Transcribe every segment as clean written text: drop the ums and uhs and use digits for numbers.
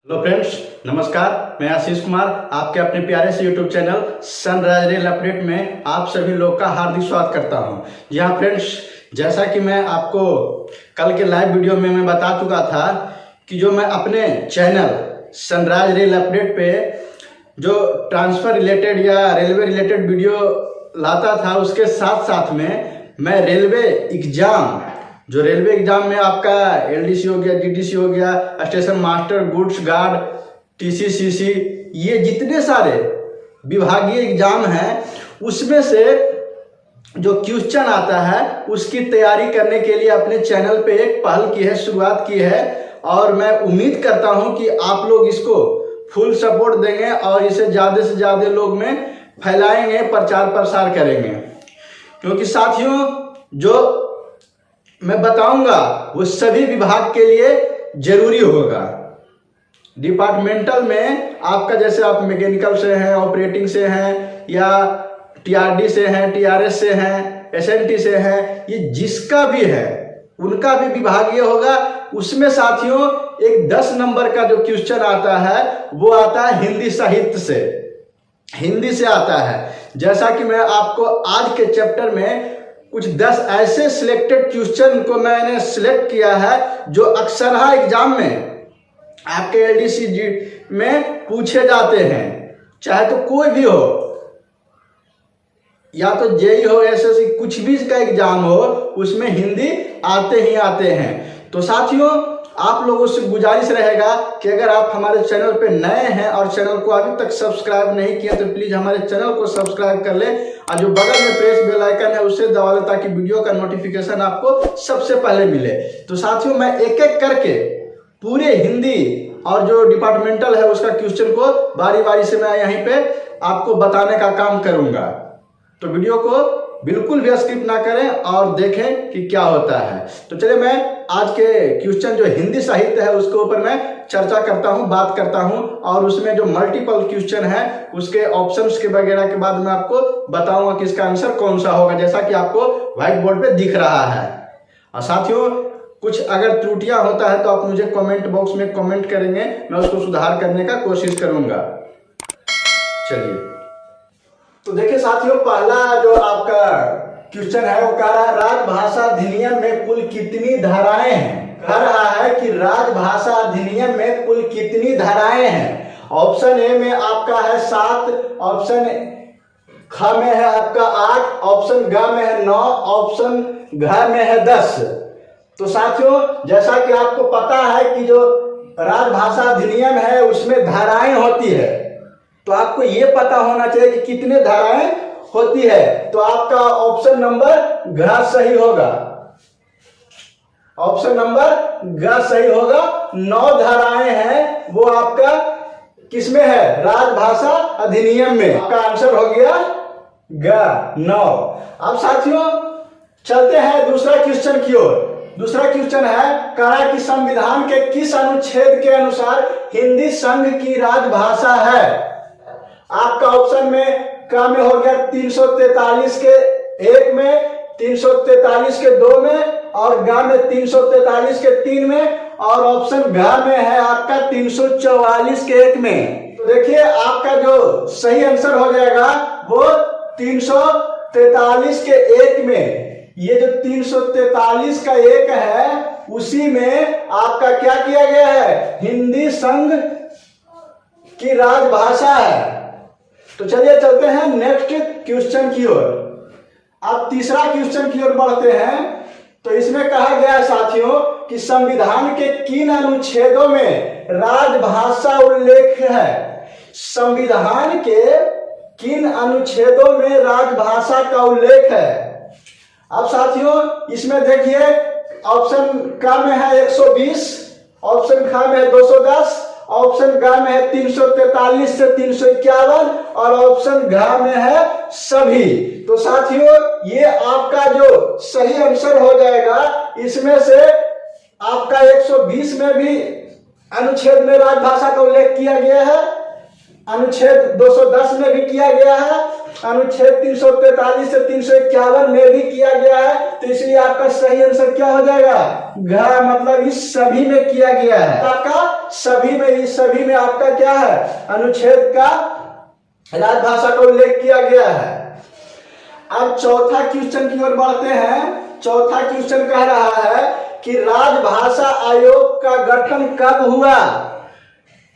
Hello friends, नमस्कार। मैं आशीष कुमार आपके अपने प्यारे से YouTube channel sunrise rail update में आप सभी लोग का हार्दिक स्वागत करता हूं। जी हाँ फ्रेंड्स, जैसा कि मैं आपको कल के लाइव वीडियो में मैं बता चुका था कि जो मैं अपने चैनल सनराइज रेल अपडेट पे जो ट्रांसफ़र रिलेटेड या रेलवे रिलेटेड वीडियो लाता था, उसके साथ साथ में मैं रेलवे एग्ज़ाम जो रेलवे एग्जाम में आपका एलडीसी हो गया, डीडीसी हो गया, स्टेशन मास्टर, गुड्स गार्ड, टीसीसीसी, ये जितने सारे विभागीय एग्जाम हैं उसमें से जो क्वेश्चन आता है उसकी तैयारी करने के लिए अपने चैनल पे एक पहल की है, शुरुआत की है। और मैं उम्मीद करता हूं कि आप लोग इसको फुल सपोर्ट देंगे और इसे ज़्यादा से ज़्यादा लोग में फैलाएंगे, प्रचार प्रसार करेंगे। क्योंकि साथियों, जो मैं बताऊंगा वो सभी विभाग के लिए जरूरी होगा। डिपार्टमेंटल में आपका, जैसे आप मैकेनिकल से हैं, ऑपरेटिंग से हैं, या टीआरडी से हैं, टीआरएस से हैं, एसएनटी से हैं, ये जिसका भी है उनका भी विभागीय होगा। उसमें साथियों एक 10 नंबर का जो क्वेश्चन आता है वो आता है हिंदी साहित्य से, हिंदी से आता है। जैसा कि मैं आपको आज के चैप्टर में कुछ 10 ऐसे सिलेक्टेड क्वेश्चन को मैंने सिलेक्ट किया है जो अक्सर एग्जाम में आपके एलडीसी में पूछे जाते हैं, चाहे तो कोई भी हो, या तो जेई हो, एसएससी, कुछ भी का एग्जाम हो, उसमें हिंदी आते ही आते हैं। तो साथियों, आप लोगों से गुजारिश रहेगा कि अगर आप हमारे चैनल पे नए हैं और चैनल को अभी तक सब्सक्राइब नहीं किया तो प्लीज़ हमारे चैनल को सब्सक्राइब कर ले और जो बगल में प्रेस बेल आइकन है उसे दबा ले ताकि वीडियो का नोटिफिकेशन आपको सबसे पहले मिले। तो साथियों, मैं एक एक करके पूरे हिंदी और जो डिपार्टमेंटल है उसका क्वेश्चन को बारी बारी से मैं यहीं पे आपको बताने का काम करूँगा। तो वीडियो को बिल्कुल भी स्किप ना करें और देखें कि क्या होता है। तो चलिए, मैं आज के क्वेश्चन जो हिंदी साहित्य है उसके ऊपर मैं चर्चा करता हूं, बात करता हूं, और उसमें जो मल्टीपल क्वेश्चन है उसके ऑप्शंस के वगैरह के बाद मैं आपको बताऊंगा कि इसका आंसर कौन सा होगा, जैसा कि आपको व्हाइट बोर्ड पे दिख रहा है। और साथियों, कुछ अगर त्रुटियां होता है तो आप मुझे कमेंट बॉक्स में कमेंट करेंगे, मैं उसको सुधार करने का कोशिश करूंगा। चलिए, तो देखिए साथियों, पहला जो आपका क्वेश्चन है वो कह रहा है राजभाषा अधिनियम में कुल कितनी धाराएं हैं। कह रहा है कि राजभाषा अधिनियम में कुल कितनी धाराएं हैं। ऑप्शन ए में आपका है 7, ऑप्शन ख में है आपका 8, ऑप्शन ग में है 9, ऑप्शन घ में है 10। तो साथियों, जैसा कि आपको पता है कि जो राजभाषा अधिनियम है उसमें धाराएं होती है, तो आपको ये पता होना चाहिए कि कितने धाराएं होती है। तो आपका ऑप्शन नंबर घ सही होगा, ऑप्शन नंबर घ सही होगा। 9 धाराएं हैं, वो आपका किसमें है, राजभाषा अधिनियम में। आपका आंसर हो गया ग, 9। अब साथियों चलते हैं दूसरा क्वेश्चन की ओर। दूसरा क्वेश्चन है, कहा कि संविधान के किस अनुच्छेद के अनुसार हिंदी संघ की राजभाषा है। आपका ऑप्शन में क में हो गया 343 के 1 में, 343 के 2 में, और ग में 343 के 3 में, और ऑप्शन घ में है आपका 344 के 1 में। तो देखिए, आपका जो सही आंसर हो जाएगा वो 343 के 1 में। ये जो 343 का 1 है उसी में आपका क्या किया गया है, हिंदी संघ की राजभाषा है। तो चलिए चलते हैं नेक्स्ट क्वेश्चन की ओर। अब तीसरा क्वेश्चन की ओर बढ़ते हैं। तो इसमें कहा गया साथियों कि संविधान के किन अनुच्छेदों में राजभाषा उल्लेख है। संविधान के किन अनुच्छेदों में राजभाषा का उल्लेख है। अब साथियों इसमें देखिए, ऑप्शन क में है 120, ऑप्शन ख में है 210, ऑप्शन ग में है 343 से 351, और ऑप्शन घ में है सभी। तो साथियों, ये आपका जो सही आंसर हो जाएगा, इसमें से आपका 120 में भी अनुच्छेद में राजभाषा का उल्लेख किया गया है, अनुच्छेद 210 में भी किया गया है, अनुच्छेद 343 से 351 में भी किया गया है, तो इसलिए आपका सही आंसर क्या हो जाएगा, घ, मतलब इस सभी में किया गया है। आपका सभी में, इस सभी में आपका क्या है, अनुच्छेद का राजभाषा का उल्लेख किया गया है। अब चौथा क्वेश्चन की ओर बढ़ते हैं। चौथा क्वेश्चन कह रहा है कि राजभाषा आयोग का गठन कब हुआ।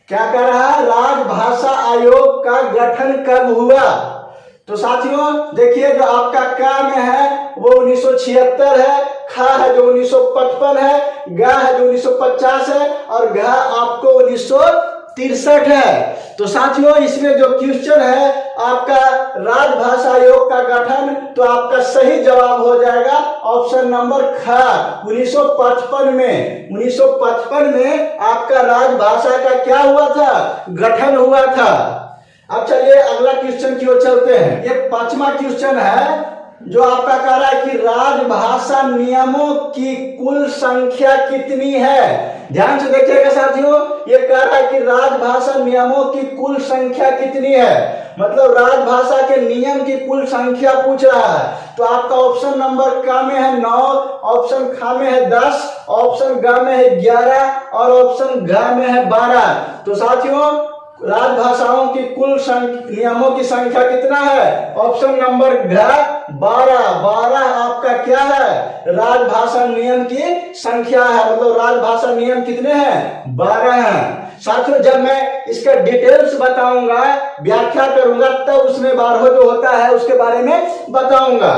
क्या कह रहा है, राजभाषा आयोग का गठन कब हुआ। तो साथियों देखिए, जो आपका क में है वो 1976 है, ख है जो 1955 है, ग है जो 1950 है और घ आपको 1963 है। तो साथियों इसमें जो क्वेश्चन है आपका राजभाषा आयोग का गठन, तो आपका सही जवाब हो जाएगा ऑप्शन नंबर ख, 1955 में। 1955 में आपका राजभाषा का क्या हुआ था, गठन हुआ था। अब चलिए अगला क्वेश्चन की ओर चलते हैं। ये 5वां क्वेश्चन है जो आपका कह रहा है कि राजभाषा नियमों की कुल संख्या कितनी है। ध्यान से देखिएगा साथियों, ये कह रहा है कि राजभाषा नियमों की कुल संख्या कितनी है, मतलब राजभाषा के नियम की कुल संख्या पूछ रहा है। तो आपका ऑप्शन नंबर क में है 9, ऑप्शन ख में है 10, ऑप्शन ग में है 11 और ऑप्शन घ में है 12। तो साथियों राजभाषाओं की कुल नियमों की संख्या कितना है, ऑप्शन नंबर घ 12। 12 आपका क्या है, राजभाषा नियम की संख्या है, मतलब राजभाषा नियम कितने हैं, 12 हैं। साथियों जब मैं इसका डिटेल्स बताऊंगा, व्याख्या करूंगा, तब उसमें 12 जो होता है उसके बारे में बताऊंगा।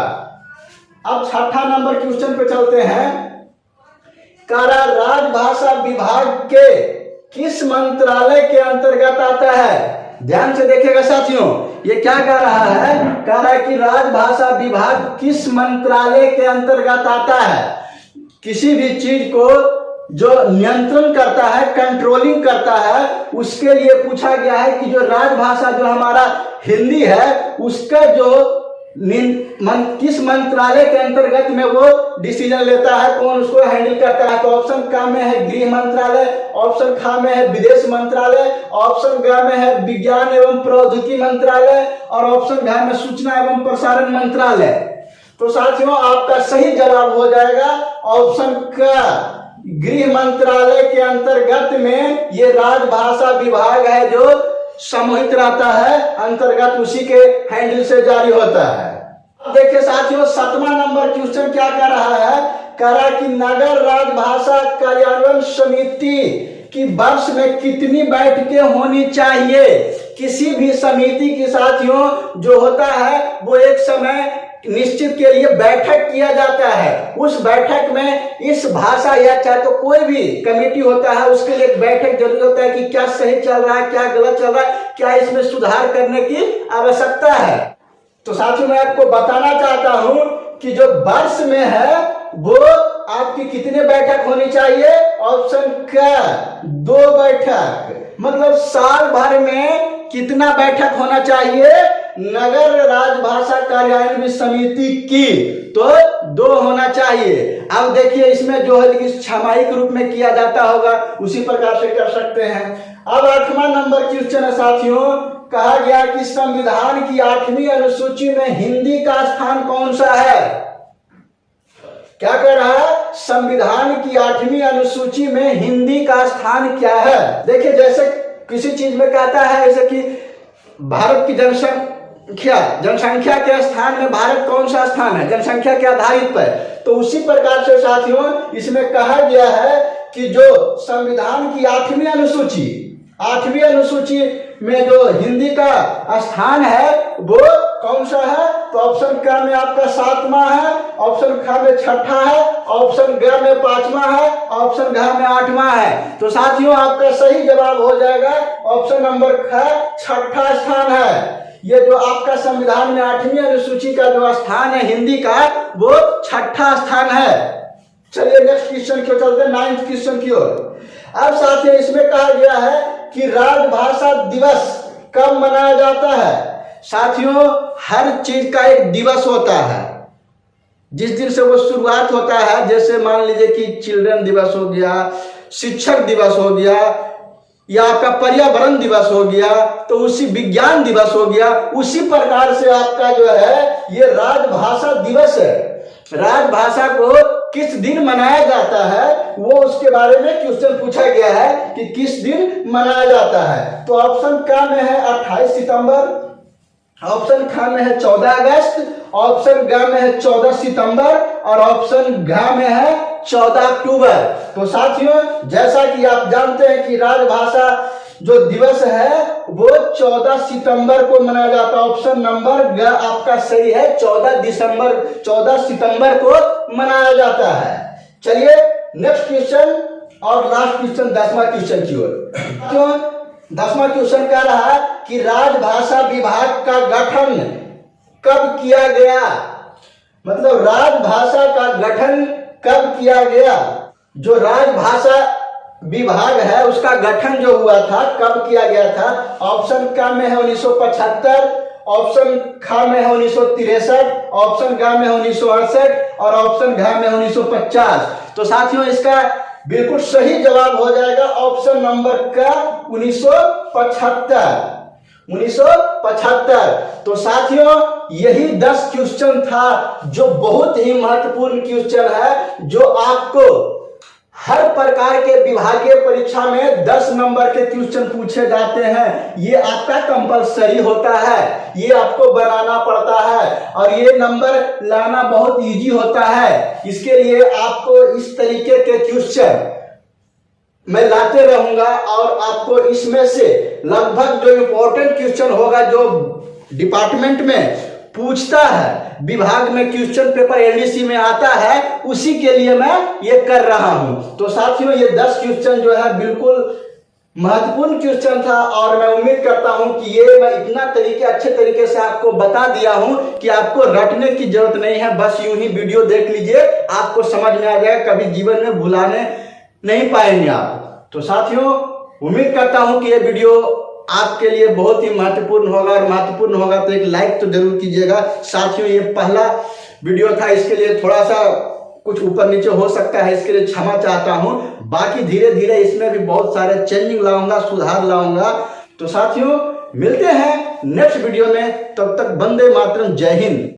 अब 6ठा नंबर क्वेश्चन पे चलते हैं। कारा राजभाषा विभाग के किस मंत्रालय के अंतर्गत आता है। ध्यान से देखिएगा साथियों, ये क्या कह रहा है, कह रहा है कि राजभाषा विभाग किस मंत्रालय के अंतर्गत आता है। किसी भी चीज को जो नियंत्रण करता है, कंट्रोलिंग करता है, उसके लिए पूछा गया है कि जो राजभाषा जो हमारा हिंदी है उसका जो किस मंत्रालय के अंतर्गत में वो डिसीजन लेता है, कौन उसको हैंडल करता है। तो ऑप्शन क में है गृह मंत्रालय, ऑप्शन ख में है विदेश मंत्रालय, ऑप्शन ग में है विज्ञान एवं प्रौद्योगिकी मंत्रालय और ऑप्शन घ में सूचना एवं प्रसारण मंत्रालय। तो साथियों आपका सही जवाब हो जाएगा ऑप्शन क, गृह मंत्रालय के अंतर्गत में ये राजभाषा विभाग है जो समूहित रहता है, अंतर्गत उसी के हैंडल से जारी होता है। देखिए साथियों 7वां नंबर क्वेश्चन क्या कर रहा है, कह रहा है कि नगर राजभाषा कार्यान्वयन समिति की वर्ष में कितनी बैठकें होनी चाहिए। किसी भी समिति के साथियों जो होता है वो एक समय निश्चित के लिए बैठक किया जाता है। उस बैठक में इस भाषा या चाहे तो कोई भी कमेटी होता है उसके लिए एक बैठक जरूरी होता है कि क्या सही चल रहा है, क्या गलत चल रहा है, क्या इसमें सुधार करने की आवश्यकता है। तो साथियों मैं आपको बताना चाहता हूं कि जो वर्ष में है वो आपकी कितने बैठक होनी चाहिए, ऑप्शन क 2 बैठक, मतलब साल भर में कितना बैठक होना चाहिए नगर राजभाषा कार्यान्वयन समिति की, तो 2 होना चाहिए। अब देखिए इसमें जो है कि छमाही के रूप में किया जाता होगा, उसी प्रकार से कर सकते हैं। अब 8वां नंबर क्वेश्चन है साथियों, कहा गया कि संविधान की 8वीं अनुसूची में हिंदी का स्थान कौन सा है। क्या कह रहा है, संविधान की 8वीं अनुसूची में हिंदी का स्थान क्या है। देखिए जैसे किसी चीज में कहता है जैसे कि भारत की जनसंख्या के स्थान में भारत कौन सा स्थान है, जनसंख्या के आधारित पर, तो उसी प्रकार से साथियों इसमें कहा गया है कि जो संविधान की 8वीं अनुसूची में जो हिंदी का स्थान है वो कौन सा है। तो ऑप्शन क में आपका 7वां है, ऑप्शन ख में 6ठा है, ऑप्शन ग में 5वां है, ऑप्शन घ में 8वां है। तो साथियों आपका सही जवाब हो जाएगा ऑप्शन नंबर ख, 6ठा स्थान है। ये जो आपका संविधान में 8वीं अनुसूची का जो स्थान है हिंदी का वो 6ठा स्थान है। चलिए नेक्स्ट क्वेश्चन की ओर चलते हैं, 9th क्वेश्चन की ओर। अब साथियों इसमें कहा गया है कि राजभाषा दिवस कब मनाया जाता है। साथियों हर चीज का एक दिवस होता है, जिस दिन से वो शुरुआत होता है, जैसे मान लीजिए कि चिल्ड्रन दिवस हो गया, शिक्षक दिवस हो गया, या आपका पर्यावरण दिवस हो गया, तो उसी विज्ञान दिवस हो गया, उसी प्रकार से आपका जो है ये राजभाषा दिवस है। राजभाषा को किस दिन मनाया जाता है वो उसके बारे में क्वेश्चन पूछा गया है कि किस दिन मनाया जाता है। तो ऑप्शन का में है 28 सितंबर, ऑप्शन खा में है 14 अगस्त, ऑप्शन ग में है 14 सितंबर और ऑप्शन घ में है 14 अक्टूबर। तो साथियों जैसा कि आप जानते हैं कि राजभाषा जो दिवस है वो 14 सितंबर को मनाया जाता है। ऑप्शन नंबर ग आपका सही है, 14 सितंबर को मनाया जाता है। चलिए नेक्स्ट क्वेश्चन और लास्ट क्वेश्चन 10वां क्वेश्चन की ओर। क्यों 10वां क्वेश्चन कह रहा है कि राजभाषा विभाग का गठन कब किया गया, मतलब राजभाषा का गठन कब किया गया। जो राजभाषा विभाग है उसका गठन जो हुआ था कब किया गया था। ऑप्शन क में है 1975, ऑप्शन ख में है 1963, ऑप्शन ग में है 1968 और ऑप्शन घ में 1950। तो साथियों इसका बिल्कुल सही जवाब हो जाएगा ऑप्शन नंबर का 1975। तो साथियों यही 10 क्वेश्चन था जो बहुत ही महत्वपूर्ण क्वेश्चन है, जो आपको हर प्रकार के विभागीय परीक्षा में 10 नंबर के क्वेश्चन पूछे जाते हैं। ये आपका कंपलसरी होता है, ये आपको बनाना पड़ता है और ये नंबर लाना बहुत इजी होता है। इसके लिए आपको इस तरीके के क्वेश्चन मैं लाते रहूंगा और आपको इसमें से लगभग जो इम्पोर्टेंट क्वेश्चन होगा, जो डिपार्टमेंट में पूछता है, विभाग में क्वेश्चन पेपर एलडीसी में आता है, उसी के लिए मैं ये कर रहा हूं। तो साथियों ये 10 क्वेश्चन जो है बिल्कुल महत्वपूर्ण क्वेश्चन था और मैं उम्मीद करता हूं कि ये मैं इतना अच्छे तरीके से आपको बता दिया हूं कि आपको रटने की जरूरत नहीं है। बस यूं ही वीडियो देख लीजिए, आपको समझ में आ जाएगा, कभी जीवन में भुलाने नहीं पाएंगे आप। तो साथियों उम्मीद करता हूं कि ये वीडियो आपके लिए बहुत ही महत्वपूर्ण होगा और महत्वपूर्ण होगा तो एक लाइक तो जरूर कीजिएगा। साथियों ये पहला वीडियो था, इसके लिए थोड़ा सा कुछ ऊपर नीचे हो सकता है, इसके लिए क्षमा चाहता हूं। बाकी धीरे धीरे इसमें भी बहुत सारे चेंजिंग लाऊंगा, सुधार लाऊंगा। तो साथियों मिलते हैं नेक्स्ट वीडियो में, तब तक वंदे मातरम, जय हिंद।